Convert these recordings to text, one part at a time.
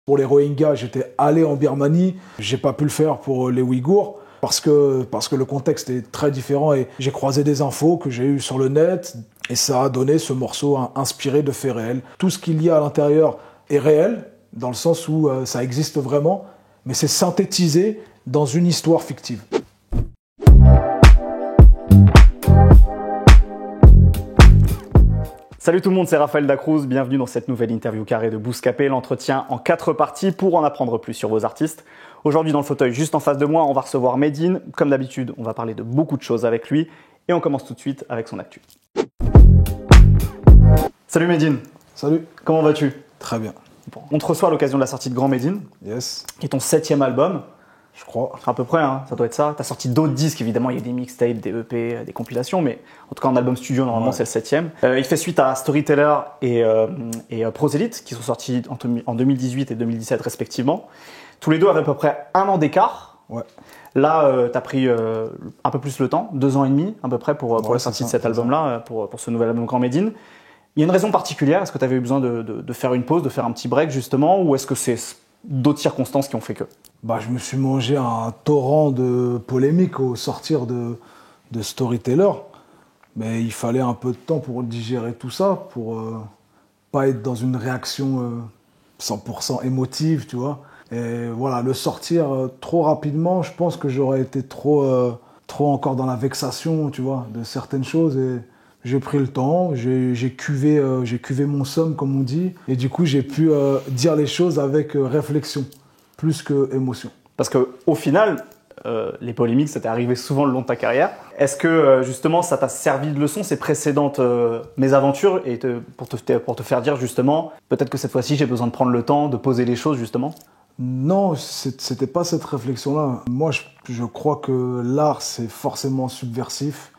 Pour les Rohingyas, j'étais allé en Birmanie. J'ai pas pu le faire pour les Ouïghours parce que le contexte est très différent et j'ai croisé des infos que j'ai eues sur le net et ça a donné ce morceau inspiré de faits réels. Tout ce qu'il y a à l'intérieur est réel dans le sens où ça existe vraiment, mais c'est synthétisé dans une histoire fictive. Salut tout le monde, c'est Raphaël Dacruz, bienvenue dans cette nouvelle interview carrée de Bouscapé, l'entretien en 4 parties pour en apprendre plus sur vos artistes. Aujourd'hui dans le fauteuil juste en face de moi, on va recevoir Medine. Comme d'habitude, on va parler de beaucoup de choses avec lui et on commence tout de suite avec son actu. Salut Medine. Salut. Comment vas-tu? Très bien. Bon, on te reçoit à l'occasion de la sortie de Grand Medine, Yes. qui est ton 7e album. Je crois. À peu près, hein, ça doit être ça. Tu as sorti d'autres disques, évidemment, il y a des mixtapes, des EP, des compilations, mais en tout cas en album studio, normalement, c'est le 7e. Il fait suite à Storyteller et Prosélyte, qui sont sortis en 2018 et 2017 respectivement. Tous les deux avaient à peu près 1 an d'écart. Ouais. Là, tu as pris un peu plus le temps, 2 ans et demi à peu près pour la sortie de cet album-là, pour ce nouvel album Grand Medine. Il y a une raison particulière? Est-ce que tu avais eu besoin de faire une pause, de faire un petit break justement, ou est-ce que c'est d'autres circonstances qui ont fait que? Je me suis mangé un torrent de polémiques au sortir de Storyteller, mais il fallait un peu de temps pour digérer tout ça, pour pas être dans une réaction 100% émotive, tu vois. Et voilà, le sortir trop rapidement, je pense que j'aurais été trop encore dans la vexation, tu vois, de certaines choses. Et j'ai pris le temps, j'ai cuvé mon somme, comme on dit, et du coup j'ai pu dire les choses avec réflexion, plus que émotion. Parce qu'au final, les polémiques, ça t'est arrivé souvent le long de ta carrière. Est-ce que justement ça t'a servi de leçon, ces précédentes mésaventures, et pour te faire dire justement, peut-être que cette fois-ci j'ai besoin de prendre le temps, de poser les choses justement? Non, c'était pas cette réflexion-là. Moi je crois que l'art c'est forcément subversif.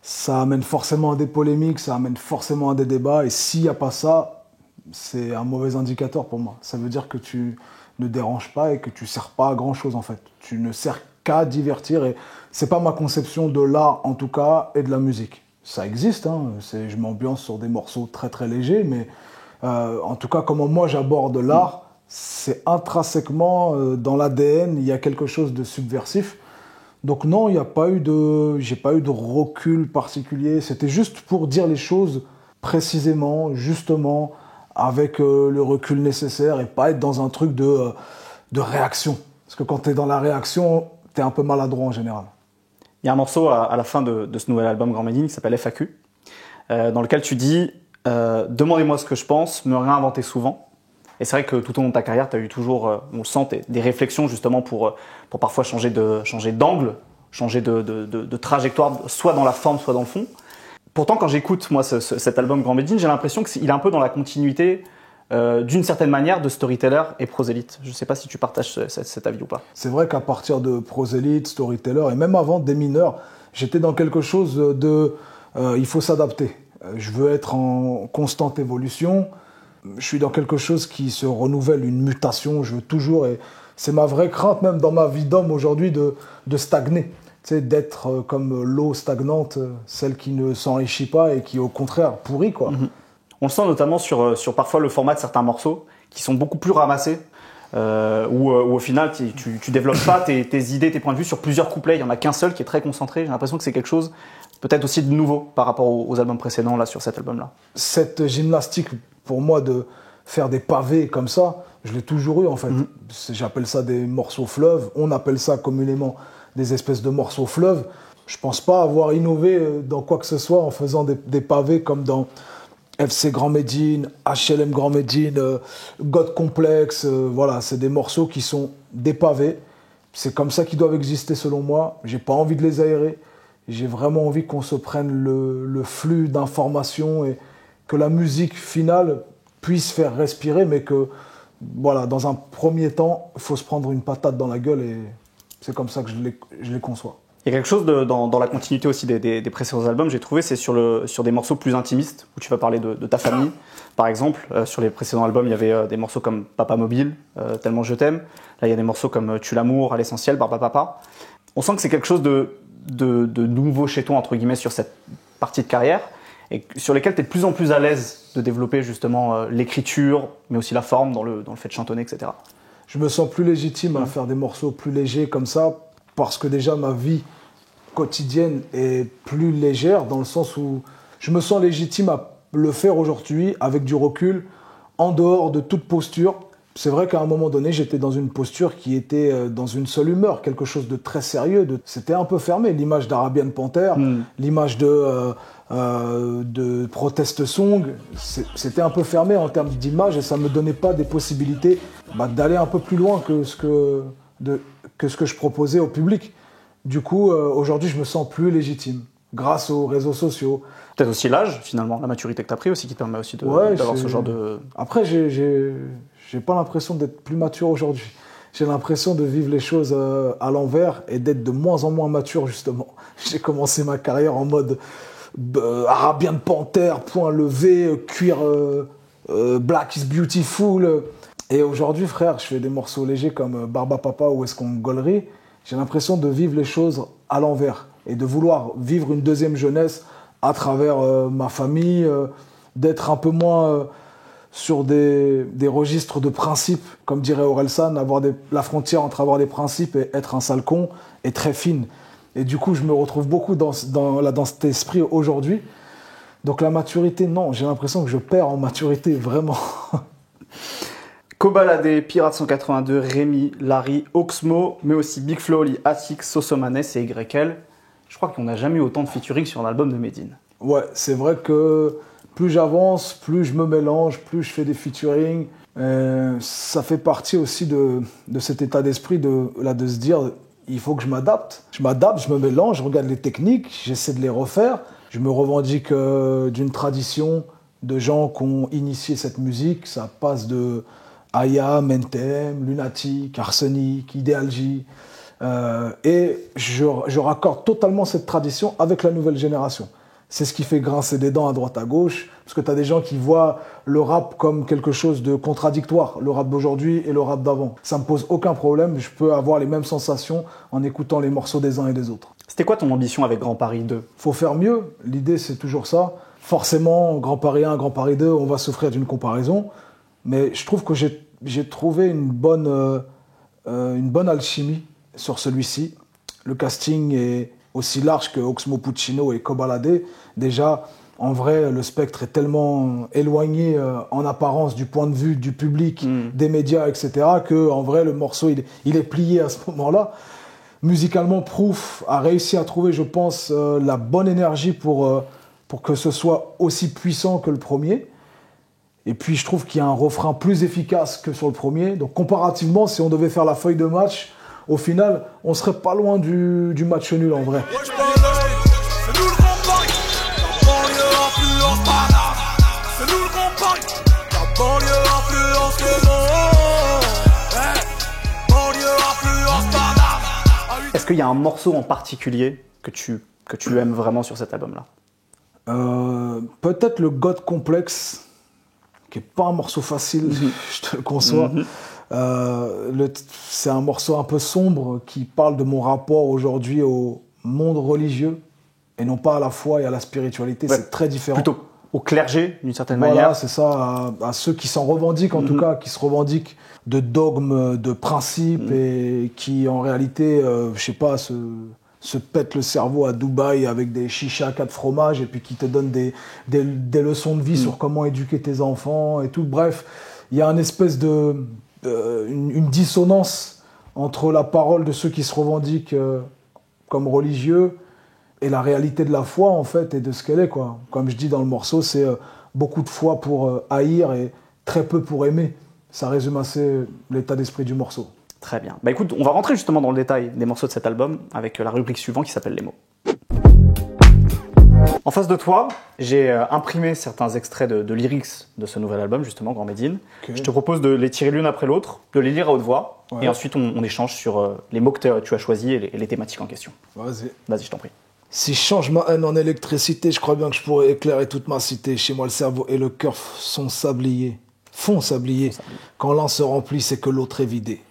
Ça amène forcément à des polémiques, ça amène forcément à des débats. Et s'il n'y a pas ça, c'est un mauvais indicateur pour moi. Ça veut dire que tu ne déranges pas et que tu ne sers pas à grand-chose en fait. Tu ne sers qu'à divertir. Et c'est pas ma conception de l'art en tout cas et de la musique. Ça existe, hein. Je m'ambiance sur des morceaux très très légers, mais en tout cas comment moi j'aborde l'art, c'est intrinsèquement dans l'ADN, il y a quelque chose de subversif. Donc non, j'ai pas eu de recul particulier. C'était juste pour dire les choses précisément, justement, avec le recul nécessaire et pas être dans un truc de réaction. Parce que quand t'es dans la réaction, t'es un peu maladroit en général. Il y a un morceau à la fin de ce nouvel album Grand Medine qui s'appelle FAQ, dans lequel tu dis « Demandez-moi ce que je pense, me réinventer souvent ». Et c'est vrai que tout au long de ta carrière, tu as eu toujours, on le sent, des réflexions justement pour parfois changer d'angle, changer de trajectoire, soit dans la forme, soit dans le fond. Pourtant, quand j'écoute moi cet album Grand Medine, j'ai l'impression qu'il est un peu dans la continuité, d'une certaine manière, de Storyteller et Prosélyte. Je ne sais pas si tu partages cet avis ou pas. C'est vrai qu'à partir de Prosélyte, Storyteller, et même avant Des Mineurs, j'étais dans quelque chose de il faut s'adapter. Je veux être en constante évolution. Je suis dans quelque chose qui se renouvelle, une mutation, je veux toujours, et c'est ma vraie crainte même dans ma vie d'homme aujourd'hui de stagner, tu sais, d'être comme l'eau stagnante, celle qui ne s'enrichit pas et qui au contraire pourrit, quoi. Mm-hmm. On le sent notamment sur parfois le format de certains morceaux qui sont beaucoup plus ramassés, où au final tu développes pas tes idées, tes points de vue sur plusieurs couplets, il y en a qu'un seul qui est très concentré. J'ai l'impression que c'est quelque chose peut-être aussi de nouveau par rapport aux albums précédents là, sur cet album-là. Cette gymnastique, pour moi, de faire des pavés comme ça, je l'ai toujours eu en fait. J'appelle ça des morceaux fleuves, on appelle ça communément des espèces de morceaux fleuves. Je pense pas avoir innové dans quoi que ce soit en faisant des pavés comme dans FC Grand Medine, HLM Grand Medine, God Complex, voilà, c'est des morceaux qui sont des pavés. C'est comme ça qu'ils doivent exister selon moi. J'ai pas envie de les aérer. J'ai vraiment envie qu'on se prenne le flux d'informations et que la musique finale puisse faire respirer, mais que, voilà, dans un premier temps, il faut se prendre une patate dans la gueule et c'est comme ça que je les conçois. Il y a quelque chose dans la continuité aussi des précédents albums, j'ai trouvé, c'est sur des morceaux plus intimistes, où tu vas parler de ta famille, par exemple. Sur les précédents albums, il y avait des morceaux comme Papa Mobile, Tellement je t'aime. Là, il y a des morceaux comme Tu l'amour, à l'essentiel, Barba Papa. On sent que c'est quelque chose de nouveau chez toi, entre guillemets, sur cette partie de carrière. et sur lesquels tu es de plus en plus à l'aise de développer justement l'écriture, mais aussi la forme dans le fait de chantonner, etc. Je me sens plus légitime à faire des morceaux plus légers comme ça, parce que déjà ma vie quotidienne est plus légère, dans le sens où je me sens légitime à le faire aujourd'hui avec du recul, en dehors de toute posture. C'est vrai qu'à un moment donné, j'étais dans une posture qui était dans une seule humeur, quelque chose de très sérieux. C'était un peu fermé, l'image d'Arabian Panther, l'image de protest song, c'était un peu fermé en termes d'image et ça ne me donnait pas des possibilités d'aller un peu plus loin que ce que je proposais au public. Du coup, aujourd'hui, je me sens plus légitime grâce aux réseaux sociaux. Peut-être aussi l'âge, finalement, la maturité que tu as pris aussi, qui te permet aussi d'avoir ce genre de... Après, j'ai pas l'impression d'être plus mature aujourd'hui. J'ai l'impression de vivre les choses à l'envers et d'être de moins en moins mature, justement. J'ai commencé ma carrière en mode Arabian Panther, point levé, cuir Black is Beautiful. Et aujourd'hui, frère, je fais des morceaux légers comme Barba Papa ou Est-ce qu'on Gollerie. J'ai l'impression de vivre les choses à l'envers et de vouloir vivre une deuxième jeunesse à travers ma famille, d'être un peu moins sur des registres de principes, comme dirait Orelsan, la frontière entre avoir des principes et être un sale con est très fine. Et du coup, je me retrouve beaucoup dans cet esprit aujourd'hui. Donc la maturité, non, j'ai l'impression que je perds en maturité, vraiment. Kobalade, Pirate 182, Rémi, Larry, Oxmo, mais aussi Big Flo, Oli, Atix, Sosomanes et YL. Je crois qu'on n'a jamais eu autant de featuring sur un album de Medine. Ouais, c'est vrai que plus j'avance, plus je me mélange, plus je fais des featuring. Ça fait partie aussi de cet état d'esprit de se dire il faut que je m'adapte. Je m'adapte, je me mélange, je regarde les techniques, j'essaie de les refaire. Je me revendique d'une tradition de gens qui ont initié cette musique. Ça passe de Aya, Mentem, Lunatic, Arsenic, Ideal J. Et je raccorde totalement cette tradition avec la nouvelle génération. C'est ce qui fait grincer des dents à droite à gauche, parce que tu as des gens qui voient le rap comme quelque chose de contradictoire, le rap d'aujourd'hui et le rap d'avant. Ça me pose aucun problème, je peux avoir les mêmes sensations en écoutant les morceaux des uns et des autres. C'était quoi ton ambition avec Grand Paris 2 ? Faut faire mieux, l'idée c'est toujours ça. Forcément, Grand Paris 1, Grand Paris 2, on va souffrir d'une comparaison, mais je trouve que j'ai trouvé une bonne alchimie sur celui-ci. Le casting est aussi large que Oxmo Puccino et Kobalade. Déjà, en vrai, le spectre est tellement éloigné en apparence du point de vue du public, des médias, etc., que en vrai, le morceau, il est plié à ce moment-là. Musicalement, Proof a réussi à trouver, je pense, la bonne énergie pour que ce soit aussi puissant que le premier. Et puis, je trouve qu'il y a un refrain plus efficace que sur le premier. Donc, comparativement, si on devait faire la feuille de match, au final, on serait pas loin du match nul en vrai. Est-ce qu'il y a un morceau en particulier que tu aimes vraiment sur cet album-là ? Peut-être le God Complex, qui n'est pas un morceau facile, je te le conçois. C'est un morceau un peu sombre qui parle de mon rapport aujourd'hui au monde religieux et non pas à la foi et à la spiritualité. Ouais, c'est très différent. Plutôt au clergé, d'une certaine manière. Voilà, c'est ça, à ceux qui s'en revendiquent en tout cas, qui se revendiquent de dogmes, de principes et qui en réalité, je sais pas, se pètent le cerveau à Dubaï avec des chichas 4 fromages et puis qui te donnent des leçons de vie sur comment éduquer tes enfants et tout. Bref, il y a une espèce une dissonance entre la parole de ceux qui se revendiquent comme religieux et la réalité de la foi en fait et de ce qu'elle est, quoi. Comme je dis dans le morceau, c'est beaucoup de foi pour haïr et très peu pour aimer. Ça résume assez l'état d'esprit du morceau. Très bien. Bah écoute, on va rentrer justement dans le détail des morceaux de cet album avec la rubrique suivante qui s'appelle Les mots. En face de toi, j'ai imprimé certains extraits de lyrics de ce nouvel album, justement, Grand Medine. Okay. Je te propose de les tirer l'une après l'autre, de les lire à haute voix, et ensuite on échange sur les mots que tu as choisis et les thématiques en question. Vas-y, je t'en prie. Si je change ma haine en électricité, je crois bien que je pourrais éclairer toute ma cité. Chez moi, le cerveau et le cœur font sablier. Quand l'un se remplit, c'est que l'autre est vidé.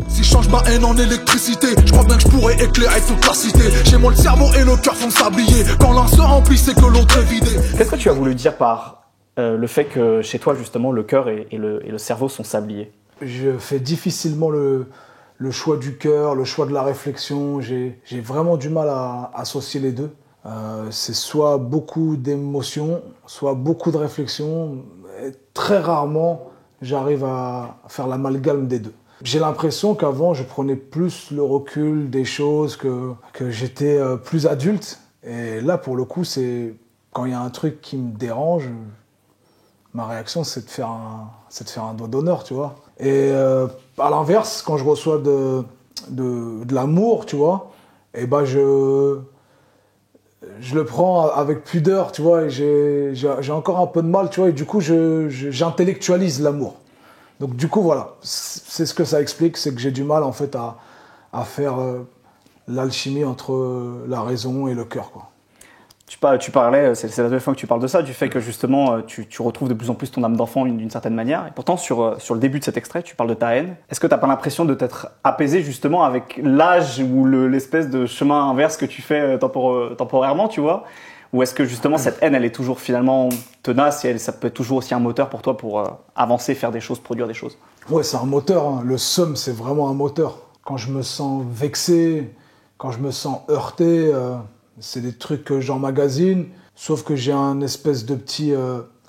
Si je change ma haine en électricité, je crois bien que je pourrais éclairer toute la cité. Chez moi le cerveau et le cœur font sablier. Quand l'un se remplit, c'est que l'autre est vidé. Qu'est-ce que tu as voulu dire par le fait que chez toi justement le cœur et le cerveau sont sabliers? Je fais difficilement le choix du cœur, le choix de la réflexion. J'ai vraiment du mal à associer les deux. C'est soit beaucoup d'émotions, soit beaucoup de réflexion. Et très rarement, j'arrive à faire l'amalgame des deux. J'ai l'impression qu'avant, je prenais plus le recul des choses, que j'étais plus adulte. Et là, pour le coup, c'est quand il y a un truc qui me dérange, ma réaction, c'est de faire un doigt d'honneur, tu vois. Et à l'inverse, quand je reçois de l'amour, tu vois, et ben je le prends avec pudeur, tu vois, et j'ai encore un peu de mal, tu vois, et du coup, j'intellectualise l'amour. Donc du coup, voilà, c'est ce que ça explique, c'est que j'ai du mal, en fait, à faire l'alchimie entre la raison et le cœur, quoi. Tu parlais, c'est la deuxième fois que tu parles de ça, du fait que justement tu retrouves de plus en plus ton âme d'enfant d'une certaine manière. Et pourtant, sur le début de cet extrait, tu parles de ta haine. Est-ce que tu n'as pas l'impression de t'être apaisé justement avec l'âge ou l'espèce de chemin inverse que tu fais temporairement, tu vois? Ou est-ce que justement cette haine, elle est toujours finalement tenace et ça peut être toujours aussi un moteur pour toi pour avancer, faire des choses, produire des choses? Ouais, c'est un moteur, hein. Le seum, c'est vraiment un moteur. Quand je me sens vexé, quand je me sens heurté, c'est des trucs que j'emmagasine, sauf que j'ai un espèce de petit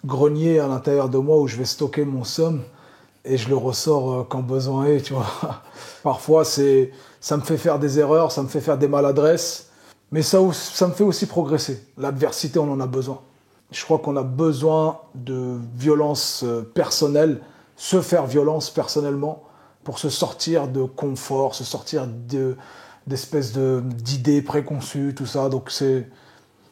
grenier à l'intérieur de moi où je vais stocker mon seum et je le ressors quand besoin est, tu vois. Parfois, ça me fait faire des erreurs, ça me fait faire des maladresses, mais ça me fait aussi progresser. L'adversité, on en a besoin. Je crois qu'on a besoin de violence personnelle, se faire violence personnellement pour se sortir de confort, se sortir d'espèces d'idées préconçues, tout ça. Donc je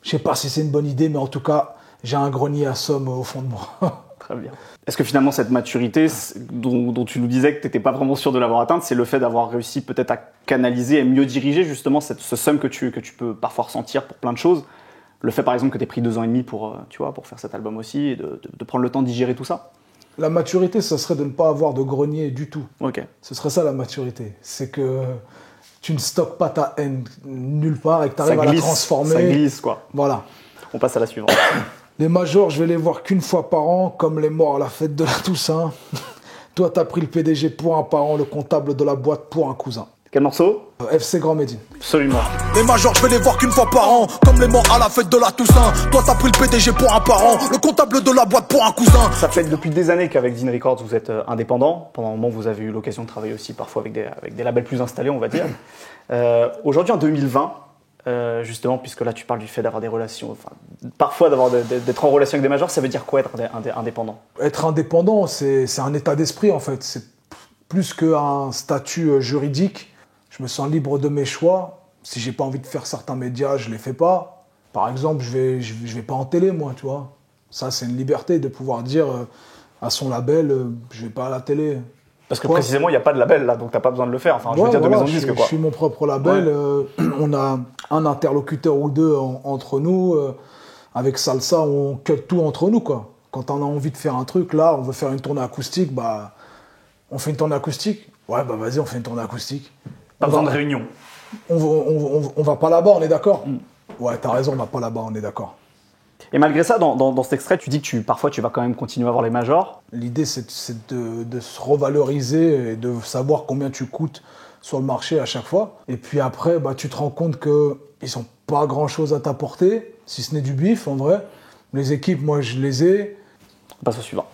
sais pas si c'est une bonne idée, mais en tout cas, j'ai un grenier à somme au fond de moi. Très bien. Est-ce que finalement cette maturité dont tu nous disais que tu n'étais pas vraiment sûr de l'avoir atteinte, c'est le fait d'avoir réussi peut-être à canaliser et mieux diriger justement ce somme que tu peux parfois ressentir pour plein de choses? Le fait par exemple que tu aies pris 2 ans et demi pour faire cet album aussi et de prendre le temps de digérer tout ça? La maturité, ça serait de ne pas avoir de grenier du tout. Ok. Ce serait ça la maturité. C'est que tu ne stockes pas ta haine nulle part et que tu arrives à la transformer. Ça glisse, quoi. Voilà. On passe à la suivante. Les majors, je vais les voir qu'une fois par an, comme les morts à la fête de la Toussaint. Toi, t'as pris le PDG pour un parent, le comptable de la boîte pour un cousin. Quel morceau? FC Grand Médine. Absolument. Les majors, je vais les voir qu'une fois par an, comme les morts à la fête de la Toussaint. Toi, t'as pris le PDG pour un parent, le comptable de la boîte pour un cousin. Ça fait depuis des années qu'avec Dean Records, vous êtes indépendant. Pendant un moment, vous avez eu l'occasion de travailler aussi parfois avec des labels plus installés, on va dire. Aujourd'hui, en 2020, justement, puisque là, tu parles du fait d'avoir des relations, enfin, parfois d'être en relation avec des majors, ça veut dire quoi être indépendant? Être indépendant, c'est un état d'esprit, en fait. C'est plus qu'un statut juridique. Je me sens libre de mes choix. Si j'ai pas envie de faire certains médias, je les fais pas. Par exemple, je vais pas en télé, moi, tu vois. Ça, c'est une liberté de pouvoir dire à son label, je vais pas à la télé. Parce que précisément, il n'y a pas de label là, donc tu n'as pas besoin de le faire. Enfin, je veux dire, de maison de disque, quoi. Je suis mon propre label. Ouais. On a un interlocuteur ou deux entre nous. Avec Salsa, on cut tout entre nous, quoi. Quand on a envie de faire un truc, là, on veut faire une tournée acoustique, bah, on fait une tournée acoustique. Ouais, bah vas-y, on fait une tournée acoustique. Pas besoin de réunion. On va pas là-bas, on est d'accord? Ouais, t'as raison, on va pas là-bas, on est d'accord. Et malgré ça, dans cet extrait, tu dis que parfois tu vas quand même continuer à voir les majors. L'idée, c'est de se revaloriser et de savoir combien tu coûtes sur le marché à chaque fois. Et puis après, bah, tu te rends compte qu'ils n'ont pas grand-chose à t'apporter, si ce n'est du bif, en vrai. Les équipes, moi, je les ai. On passe au suivant.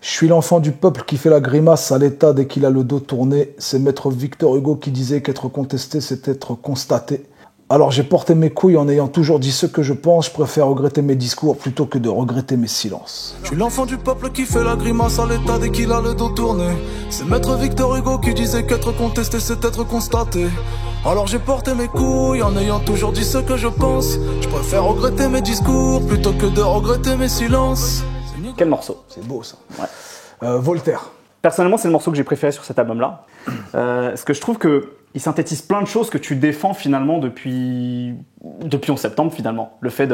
Je suis l'enfant du peuple qui fait la grimace à l'État dès qu'il a le dos tourné. C'est maître Victor Hugo qui disait qu'être contesté, c'est être constaté. Alors j'ai porté mes couilles en ayant toujours dit ce que je pense. Je préfère regretter mes discours plutôt que de regretter mes silences. Je suis l'enfant du peuple qui fait la grimace à l'État dès qu'il a le dos tourné. C'est maître Victor Hugo qui disait qu'être contesté, c'est être constaté. Alors j'ai porté mes couilles en ayant toujours dit ce que je pense. Je préfère regretter mes discours plutôt que de regretter mes silences. Quel morceau? C'est beau ça. Ouais. Voltaire. Personnellement, c'est le morceau que j'ai préféré sur cet album-là. Parce que je trouve qu'il synthétise plein de choses que tu défends finalement depuis 11 septembre finalement. Le fait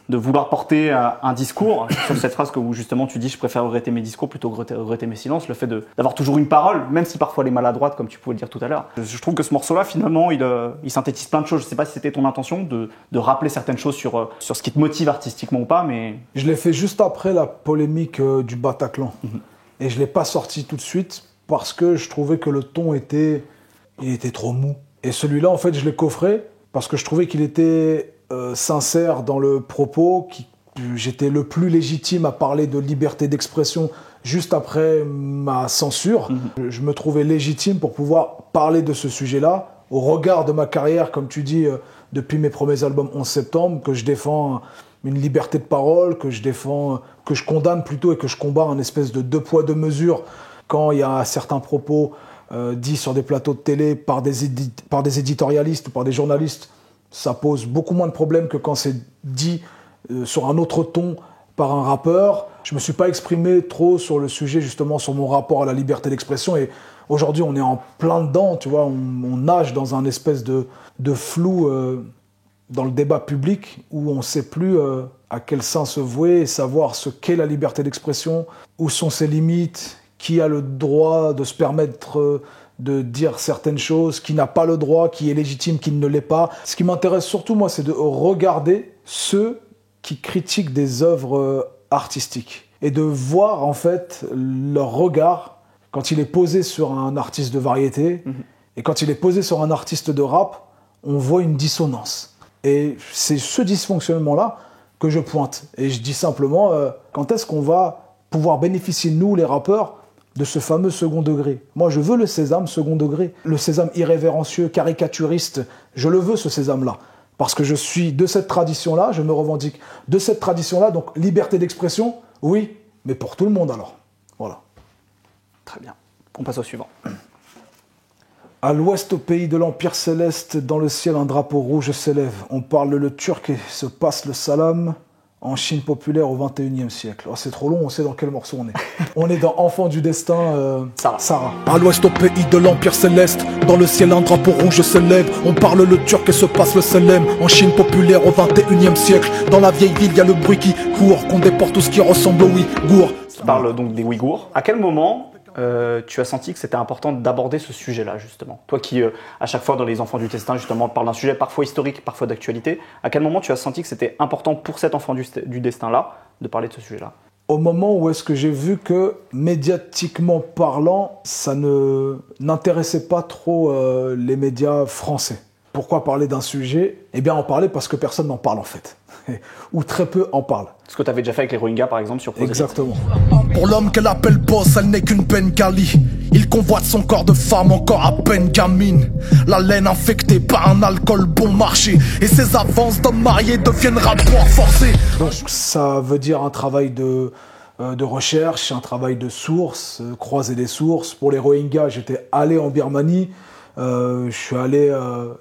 de vouloir porter un discours sur cette phrase où justement tu dis je préfère regretter mes discours plutôt que regretter mes silences, le fait d'avoir toujours une parole, même si parfois elle est maladroite comme tu pouvais le dire tout à l'heure. Je trouve que ce morceau-là finalement il synthétise plein de choses. Je sais pas si c'était ton intention de rappeler certaines choses sur ce qui te motive artistiquement ou pas, mais... Je l'ai fait juste après la polémique du Bataclan. Et je l'ai pas sorti tout de suite parce que je trouvais que le ton était trop mou. Et celui-là en fait je l'ai coffré parce que je trouvais qu'il était sincère dans le propos, j'étais le plus légitime à parler de liberté d'expression juste après ma censure. Je me trouvais légitime pour pouvoir parler de ce sujet-là, au regard de ma carrière, comme tu dis, depuis mes premiers albums 11 septembre, que je défends une liberté de parole, que je condamne plutôt et que je combats un espèce de deux poids, deux mesures quand il y a certains propos dits sur des plateaux de télé par des éditorialistes ou par des journalistes. Ça pose beaucoup moins de problèmes que quand c'est dit sur un autre ton par un rappeur. Je me suis pas exprimé trop sur le sujet, justement, sur mon rapport à la liberté d'expression. Et aujourd'hui, on est en plein dedans, tu vois. On nage dans un espèce de flou dans le débat public où on sait plus à quel sein se vouer et savoir ce qu'est la liberté d'expression, où sont ses limites, qui a le droit de se permettre de dire certaines choses, qui n'a pas le droit, qui est légitime, qui ne l'est pas. Ce qui m'intéresse surtout, moi, c'est de regarder ceux qui critiquent des œuvres artistiques et de voir, en fait, leur regard quand il est posé sur un artiste de variété et quand il est posé sur un artiste de rap, on voit une dissonance. Et c'est ce dysfonctionnement-là que je pointe. Et je dis simplement, quand est-ce qu'on va pouvoir bénéficier, nous, les rappeurs, de ce fameux second degré. Moi, je veux le sésame second degré. Le sésame irrévérencieux, caricaturiste, je le veux, ce sésame-là. Parce que je suis de cette tradition-là, je me revendique de cette tradition-là. Donc, liberté d'expression, oui, mais pour tout le monde, alors. Voilà. Très bien. On passe au suivant. À l'ouest, au pays de l'Empire céleste, dans le ciel, un drapeau rouge s'élève. On parle le turc et se passe le salam. En Chine populaire au XXIe siècle. Oh, c'est trop long, on sait dans quel morceau on est. On est dans Enfant du destin, Sarah. À l'ouest, au pays de l'Empire céleste, dans le ciel un drapeau rouge se lève. On parle le turc et se passe le selem. En Chine populaire au XXIe siècle, dans la vieille ville, y a le bruit qui court, qu'on déporte tout ce qui ressemble aux Ouïghours. Tu parles donc des Ouïghours. À quel moment tu as senti que c'était important d'aborder ce sujet-là, justement? Toi qui, à chaque fois dans Les Enfants du Destin, justement, parle d'un sujet parfois historique, parfois d'actualité, à quel moment tu as senti que c'était important pour cet enfant du destin-là de parler de ce sujet-là? Au moment où est-ce que j'ai vu que, médiatiquement parlant, ça n'intéressait pas trop les médias français. Pourquoi parler d'un sujet? Eh bien, en parler parce que personne n'en parle, en fait. Ou très peu en parlent. Ce que tu avais déjà fait avec les Rohingyas, par exemple, sur Posé. Exactement. Pour l'homme qu'elle appelle boss, elle n'est qu'une bengali. Il convoite son corps de femme encore à peine gamine. La laine infectée par un alcool bon marché. Et ses avances d'hommes mariés deviennent rapports forcés. Donc ça veut dire un travail de recherche, un travail de source, croiser des sources. Pour les Rohingyas, j'étais allé en Birmanie. Je suis allé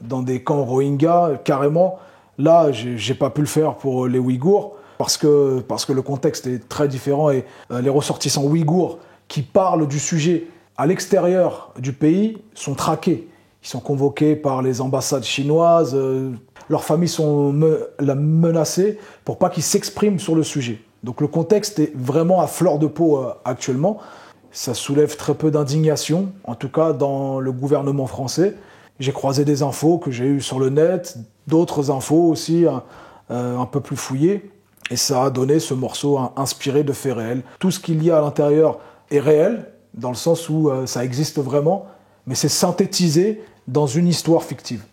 dans des camps Rohingyas, carrément. Là, j'ai pas pu le faire pour les Ouïghours parce que le contexte est très différent et les ressortissants ouïghours qui parlent du sujet à l'extérieur du pays sont traqués. Ils sont convoqués par les ambassades chinoises, leurs familles sont menacées pour pas qu'ils s'expriment sur le sujet. Donc le contexte est vraiment à fleur de peau actuellement. Ça soulève très peu d'indignation, en tout cas dans le gouvernement français. J'ai croisé des infos que j'ai eues sur le net, d'autres infos aussi un peu plus fouillées. Et ça a donné ce morceau inspiré de faits réels. Tout ce qu'il y a à l'intérieur est réel, dans le sens où ça existe vraiment, mais c'est synthétisé dans une histoire fictive.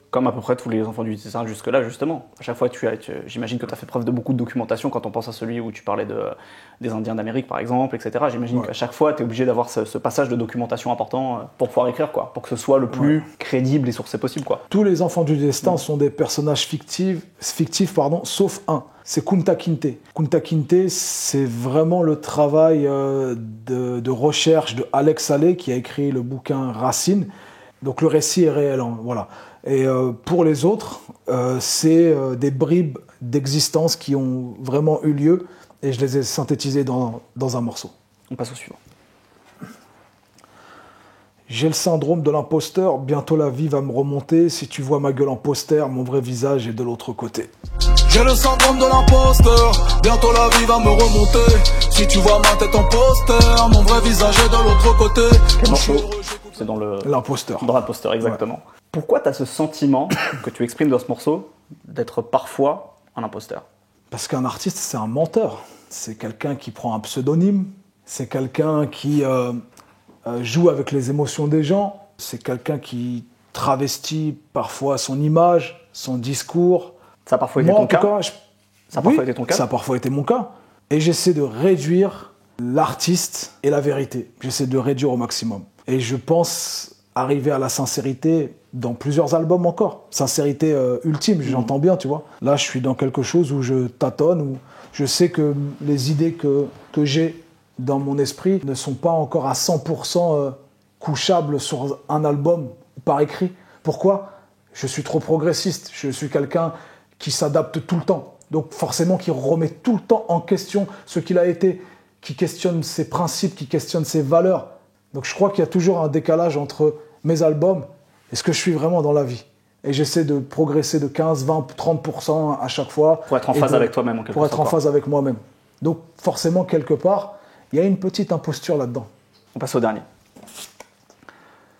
Comme à peu près tous les enfants du destin jusque-là, justement. À chaque fois, j'imagine que tu as fait preuve de beaucoup de documentation quand on pense à celui où tu parlais des Indiens d'Amérique, par exemple, etc. J'imagine qu'à chaque fois, tu es obligé d'avoir ce passage de documentation important pour pouvoir écrire, quoi, pour que ce soit le plus crédible et sourcé possible, quoi. Tous les enfants du destin sont des personnages fictifs, sauf un. C'est Kunta Kinte. Kunta Kinte, c'est vraiment le travail de recherche de Alex Haley, qui a écrit le bouquin Racine. Donc le récit est réel, hein, voilà. Et pour les autres, c'est des bribes d'existence qui ont vraiment eu lieu et je les ai synthétisées dans un morceau. On passe au suivant. J'ai le syndrome de l'imposteur, bientôt la vie va me remonter. Si tu vois ma gueule en poster, mon vrai visage est de l'autre côté. J'ai le syndrome de l'imposteur, bientôt la vie va me remonter. Si tu vois ma tête en poster, mon vrai visage est de l'autre côté. Quel morceau? C'est dans l'imposteur. Dans l'imposteur, exactement. Ouais. Pourquoi tu as ce sentiment que tu exprimes dans ce morceau d'être parfois un imposteur? Parce qu'un artiste, c'est un menteur. C'est quelqu'un qui prend un pseudonyme, c'est quelqu'un qui joue avec les émotions des gens, c'est quelqu'un qui travestit parfois son image, son discours. Ça a parfois été ton cas? Ça a parfois été ton cas? Ça a parfois été mon cas. Et j'essaie de réduire l'artiste et la vérité. J'essaie de le réduire au maximum. Et je pense arriver à la sincérité dans plusieurs albums encore. Sincérité ultime, j'entends bien, tu vois. Là, je suis dans quelque chose où je tâtonne, où je sais que les idées que j'ai dans mon esprit ne sont pas encore à 100% couchables sur un album par écrit. Pourquoi ? Je suis trop progressiste. Je suis quelqu'un qui s'adapte tout le temps. Donc forcément, qui remet tout le temps en question ce qu'il a été, qui questionne ses principes, qui questionne ses valeurs. Donc je crois qu'il y a toujours un décalage entre mes albums et ce que je suis vraiment dans la vie. Et j'essaie de progresser de 15, 20, 30% à chaque fois. Pour être en phase avec toi-même, en quelque sorte. Pour être en phase avec moi-même. Donc forcément, quelque part, il y a une petite imposture là-dedans. On passe au dernier.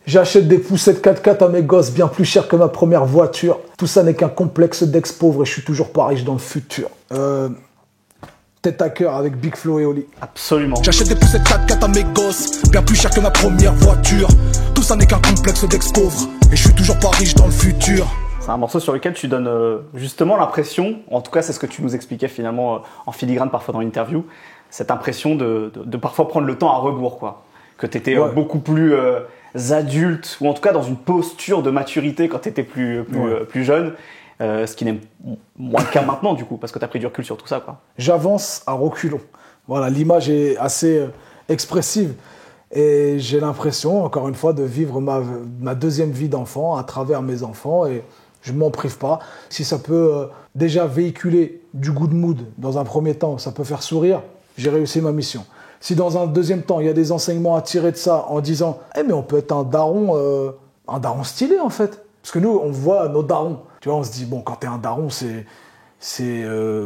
J'achète des poussettes 4x4 à mes gosses bien plus cher que ma première voiture. Tout ça n'est qu'un complexe d'ex-pauvre et je suis toujours pas riche dans le futur. Tête à cœur avec Big Flo et Oli. Absolument. J'achète des poussettes 4x4 à mes gosses, bien plus cher que ma première voiture. Tout ça n'est qu'un complexe d'ex-pauvre et je suis toujours pas riche dans le futur. C'est un morceau sur lequel tu donnes justement l'impression, en tout cas c'est ce que tu nous expliquais finalement en filigrane parfois dans l'interview, cette impression de parfois prendre le temps à rebours, quoi. Que tu étais beaucoup plus adulte, ou en tout cas dans une posture de maturité quand tu étais plus jeune, ce qui n'est moins le cas maintenant du coup, parce que tu as pris du recul sur tout ça, quoi. J'avance à reculons. Voilà, l'image est assez expressive et j'ai l'impression, encore une fois, de vivre ma deuxième vie d'enfant à travers mes enfants et je ne m'en prive pas. Si ça peut déjà véhiculer du good mood dans un premier temps, ça peut faire sourire, j'ai réussi ma mission. Si dans un deuxième temps, il y a des enseignements à tirer de ça en disant « mais on peut être un daron stylé en fait ». Parce que nous, on voit nos darons. Tu vois, on se dit, bon, quand t'es un daron, c'est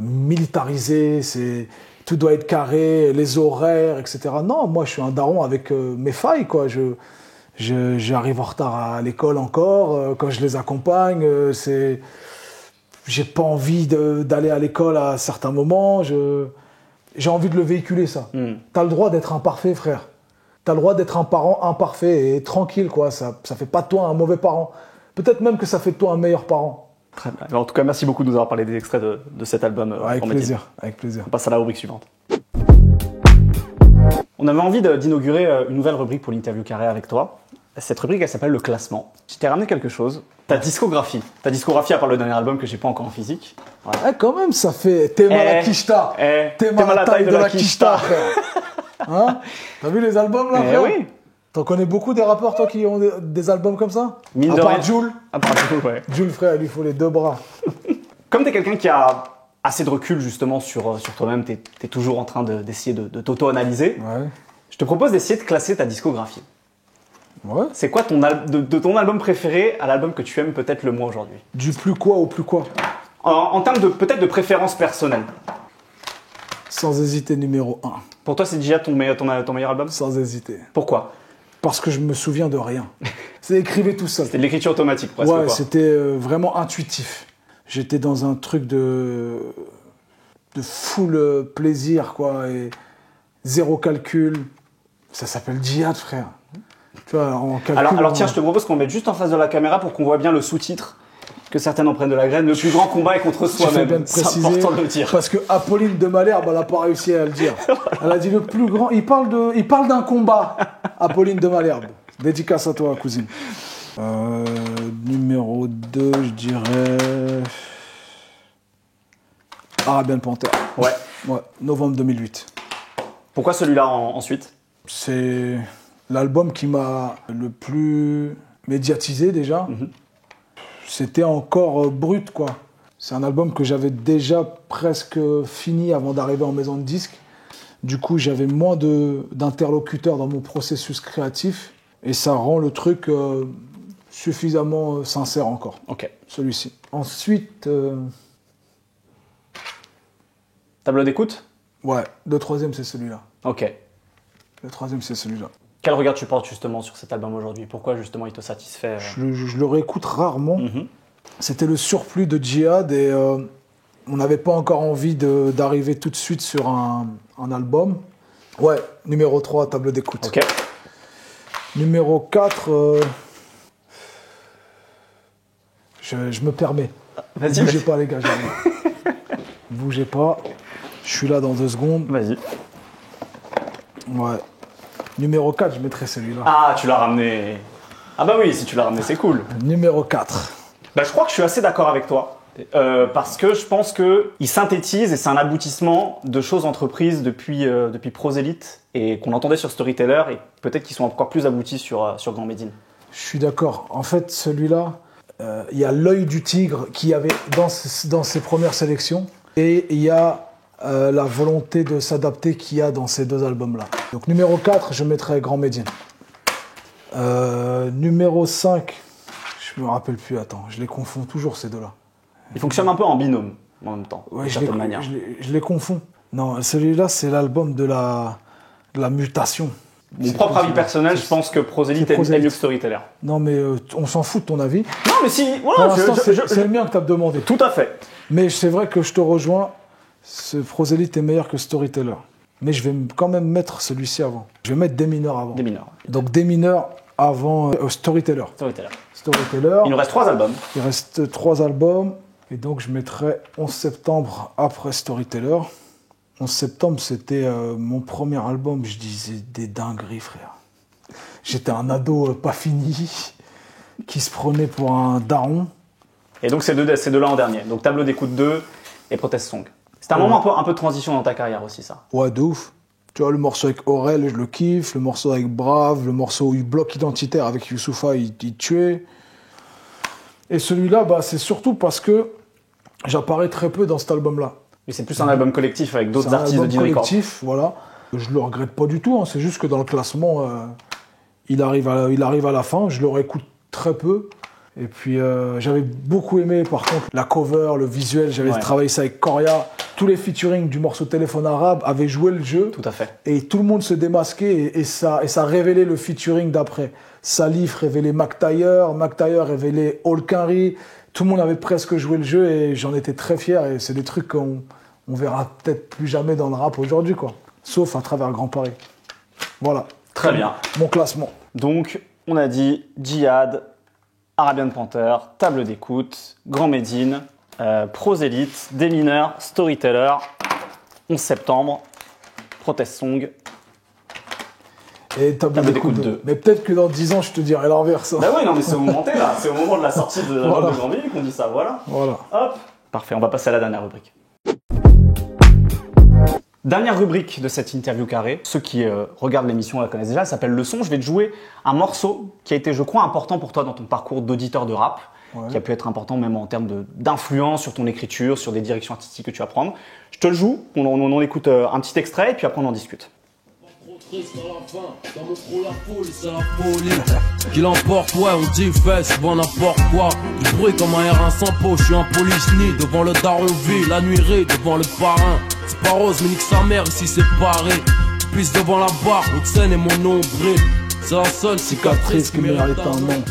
militarisé, tout doit être carré, les horaires, etc. Non, moi, je suis un daron avec mes failles, quoi. J'arrive en retard à l'école encore, quand je les accompagne, j'ai pas envie d'aller à l'école à certains moments, j'ai envie de le véhiculer, ça. T'as le droit d'être imparfait, frère. T'as le droit d'être un parent imparfait et tranquille, quoi. Ça fait pas de toi un mauvais parent. Peut-être même que ça fait de toi un meilleur parent. Très bien. En tout cas, merci beaucoup de nous avoir parlé des extraits de cet album. Avec plaisir, avec plaisir. On passe à la rubrique suivante. On avait envie d'inaugurer une nouvelle rubrique pour l'interview carré avec toi. Cette rubrique, elle s'appelle le classement. Je t'ai ramené quelque chose. Ta discographie. Ta discographie, à part le dernier album que j'ai pas encore en physique. Voilà. Quand même, ça fait Tema la Kishta. Tema la taille de la Kishta, frère. Hein? T'as vu les albums là, frère? Oui. T'en connais beaucoup des rappeurs, toi, qui ont des albums comme ça? Mine à de part rien. Jul. À part Jul, ouais. Jul, frère, il lui faut les deux bras. Comme t'es quelqu'un qui a assez de recul justement sur toi-même, t'es toujours en train d'essayer de t'auto-analyser. Ouais. Je te propose d'essayer de classer ta discographie. Ouais. C'est quoi de ton album préféré à l'album que tu aimes peut-être le moins aujourd'hui? Du plus quoi au plus quoi? En termes peut-être de préférence personnelle. Sans hésiter, numéro 1. Pour toi, c'est déjà ton meilleur album? Sans hésiter. Pourquoi? Parce que je me souviens de rien. C'est écrivé tout seul. C'était de l'écriture automatique, presque. Ouais, quoi. c'était vraiment intuitif. J'étais dans un truc de full plaisir, quoi, et zéro calcul. Ça s'appelle Djihad, frère. Tu vois, en calcul. Alors tiens, je te propose qu'on mette juste en face de la caméra pour qu'on voit bien le sous-titre, que certaines en prennent de la graine. Le plus grand combat est contre soi-même. C'est important de le dire. Parce que Apolline de Malherbe, elle n'a pas réussi à le dire. Elle a dit le plus grand. Il parle d'un combat. Apolline de Malherbe. Dédicace à toi, cousine. Numéro 2, je dirais. Arabian Panther. Ouais. Novembre 2008. Pourquoi celui-là ensuite? C'est l'album qui m'a le plus médiatisé déjà. C'était encore brut, quoi. C'est un album que j'avais déjà presque fini avant d'arriver en maison de disques. Du coup, j'avais moins d'interlocuteurs dans mon processus créatif. Et ça rend le truc suffisamment sincère encore. Ok. Celui-ci. Ensuite, Tableau d'écoute? Ouais, le troisième, c'est celui-là. Ok. Le troisième, c'est celui-là. Quel regard tu portes justement sur cet album aujourd'hui? Pourquoi justement il te satisfait? Je le réécoute rarement. C'était le surplus de Djihad et on n'avait pas encore envie d'arriver tout de suite sur un album. Ouais, numéro 3, tableau d'écoute. Ok. Numéro 4, je me permets. Vas-y. Bougez pas les gars, j'arrive. Bougez pas. Je suis là dans 2 secondes. Vas-y. Ouais. Numéro 4, je mettrais celui-là. Ah, tu l'as ramené. Ah bah oui, si tu l'as ramené, c'est cool. Numéro 4. Bah, je crois que je suis assez d'accord avec toi. Parce que je pense qu'il synthétise et c'est un aboutissement de choses entreprises depuis Prosélyte et qu'on entendait sur Storyteller et peut-être qu'ils sont encore plus aboutis sur Grand Médine. Je suis d'accord. En fait, celui-là, il y a l'œil du tigre qu'il y avait dans ses premières sélections et il y a la volonté de s'adapter qu'il y a dans ces 2 albums-là. Donc numéro 4, je mettrais Grand Médine. Numéro 5, je me rappelle plus, attends, je les confonds toujours ces 2-là. Ils fonctionnent un peu en binôme en même temps, Ouais, d'une certaine manière. je les confonds. Non, celui-là, c'est l'album de la mutation. Mon propre avis personnel, je pense que Prosélyte est mieux que Storyteller. Non, mais on s'en fout de ton avis. Non, mais si, Pour voilà, l'instant, c'est le mien que tu as demandé. Tout à fait. Mais c'est vrai que je te rejoins, ce Prosélyte est meilleur que Storyteller. Mais je vais quand même mettre celui-ci avant. Je vais mettre Des mineurs avant. Des mineurs. Donc Des mineurs avant Storyteller. Storyteller. Il nous reste 3 albums. Il reste 3 albums. Et donc je mettrai 11 septembre après Storyteller. 11 septembre, c'était mon premier album. Je disais des dingueries, frère. J'étais un ado pas fini, qui se prenait pour un daron. Et donc c'est deux-là en dernier. Donc Tableau d'écoute 2 et Protest Song. C'était un moment un peu de transition dans ta carrière aussi, ça. Ouais, de ouf. Tu vois, le morceau avec Aurel, je le kiffe. Le morceau avec Brave, le morceau Bloc Identitaire avec Youssoupha, il tuait. Et celui-là, bah, c'est surtout parce que j'apparais très peu dans cet album-là. Mais c'est plus un album collectif avec d'autres artistes de Dino Records. Collectif, voilà. Je le regrette pas du tout, hein. C'est juste que dans le classement, il arrive à la fin. Je le réécoute très peu. Et puis, j'avais beaucoup aimé, par contre, la cover, le visuel. J'avais travaillé ça avec Coria. Tous les featuring du morceau Téléphone Arabe avaient joué le jeu. Tout à fait. Et tout le monde se démasquait et ça révélait le featuring d'après. Salif révélait Mac Taylor révélait Olkari. Tout le monde avait presque joué le jeu et j'en étais très fier. Et c'est des trucs qu'on verra peut-être plus jamais dans le rap aujourd'hui, quoi. Sauf à travers Grand Paris. Voilà. Très bien. Mon classement. Donc, on a dit Djihad, Arabian Panther, Table d'écoute, Grand Médine, Prosélyte, Des mineurs, Storyteller, 11 septembre, Protest Song. Et Table d'écoute 2. Mais peut-être que dans 10 ans, je te dirai l'inverse. Bah oui, non, mais c'est au moment T, là. C'est au moment de la sortie de l'album de Grand Médine qu'on dit ça, voilà. Voilà. Hop. Parfait, on va passer à la dernière rubrique. Dernière rubrique de cette interview carrée. Ceux qui regardent l'émission la connaissent déjà, elle s'appelle Le Son. Je vais te jouer un morceau qui a été, je crois, important pour toi dans ton parcours d'auditeur de rap, qui a pu être important même en termes d'influence sur ton écriture, sur des directions artistiques que tu vas prendre. Je te le joue, on écoute un petit extrait et puis après on en discute. Qu'il emporte, ouais, on dit fait souvent n'importe quoi. Du bruit comme un R1 sans peau, je suis un polichney devant le daronville, la nuiserie devant le parrain. C'est pas rose, mais nique sa mère ici c'est pareil. Pisse devant la barre, l'autre scène est mon nombril. C'est la seule cicatrice qui mérite un nom.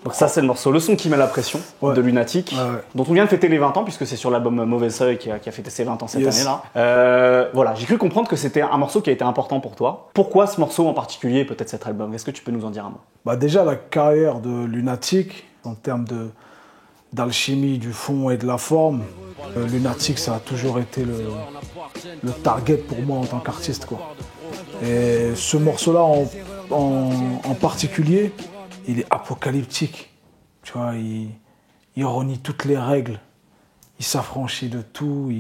Donc ça c'est le morceau Le Son qui met la pression de Lunatic, dont on vient de fêter les 20 ans puisque c'est sur l'album Mauvais Seuil qui a fêté ses 20 ans cette année-là. Voilà, j'ai cru comprendre que c'était un morceau qui a été important pour toi. Pourquoi ce morceau en particulier, peut-être cet album? Est-ce que tu peux nous en dire un mot? Bah déjà la carrière de Lunatic, en termes d'alchimie du fond et de la forme, Lunatic ça a toujours été le target pour moi en tant qu'artiste, quoi. Et ce morceau-là en particulier, il est apocalyptique, tu vois, il renie toutes les règles, il s'affranchit de tout,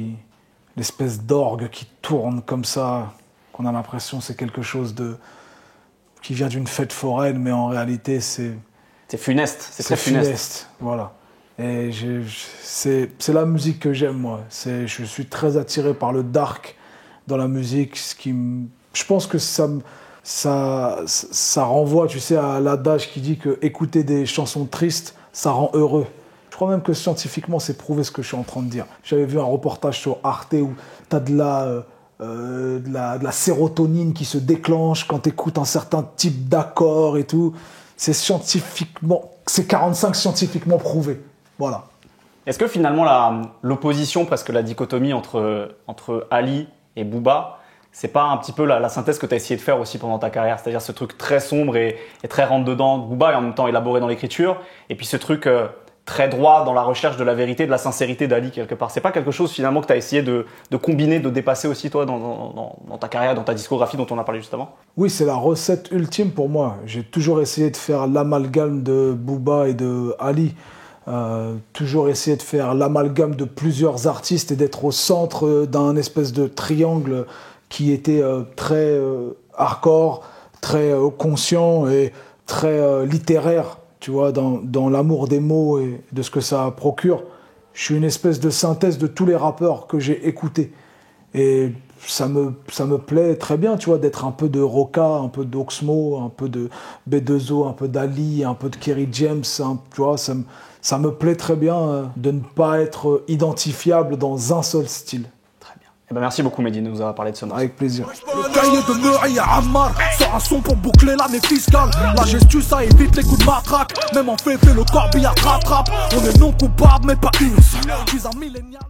l'espèce d'orgue qui tourne comme ça, qu'on a l'impression c'est quelque chose qui vient d'une fête foraine, mais en réalité c'est funeste, c'est très funeste. Voilà. Et c'est la musique que j'aime, moi. Je suis très attiré par le dark dans la musique, je pense que ça renvoie, tu sais, à l'adage qui dit que écouter des chansons tristes, ça rend heureux. Je crois même que scientifiquement, c'est prouvé ce que je suis en train de dire. J'avais vu un reportage sur Arte où tu as de la sérotonine qui se déclenche quand tu écoutes un certain type d'accord et tout. C'est 45 scientifiquement prouvé. Voilà. Est-ce que finalement l'opposition, presque la dichotomie entre Ali et Booba, c'est pas un petit peu la synthèse que tu as essayé de faire aussi pendant ta carrière? C'est-à-dire ce truc très sombre et très rentre-dedans de Booba et en même temps élaboré dans l'écriture, et puis ce truc très droit dans la recherche de la vérité, de la sincérité d'Ali quelque part. C'est pas quelque chose finalement que tu as essayé de combiner, de dépasser aussi toi dans ta carrière, dans ta discographie dont on a parlé juste avant? Oui, c'est la recette ultime pour moi. J'ai toujours essayé de faire l'amalgame de Booba et de Ali. Toujours essayer de faire l'amalgame de plusieurs artistes et d'être au centre d'un espèce de triangle qui était très hardcore, très conscient et très littéraire, tu vois, dans l'amour des mots et de ce que ça procure. Je suis une espèce de synthèse de tous les rappeurs que j'ai écoutés. Et ça me plaît très bien, tu vois, d'être un peu de Roca, un peu d'Oxmo, un peu de B2O, un peu d'Ali, un peu de Kerry James, hein, tu vois, ça me plaît très bien de ne pas être identifiable dans un seul style. Très bien. Eh ben merci beaucoup Mehdi de nous avoir parlé de ce morceau. Avec plaisir. Le cahier de Meury à Ammar sort un son pour boucler l'année fiscale. La gestu ça évite les coups de matraque. Même en fait le corbillard rattrape. On est non coupable mais pas innocent. Je suis un millénial.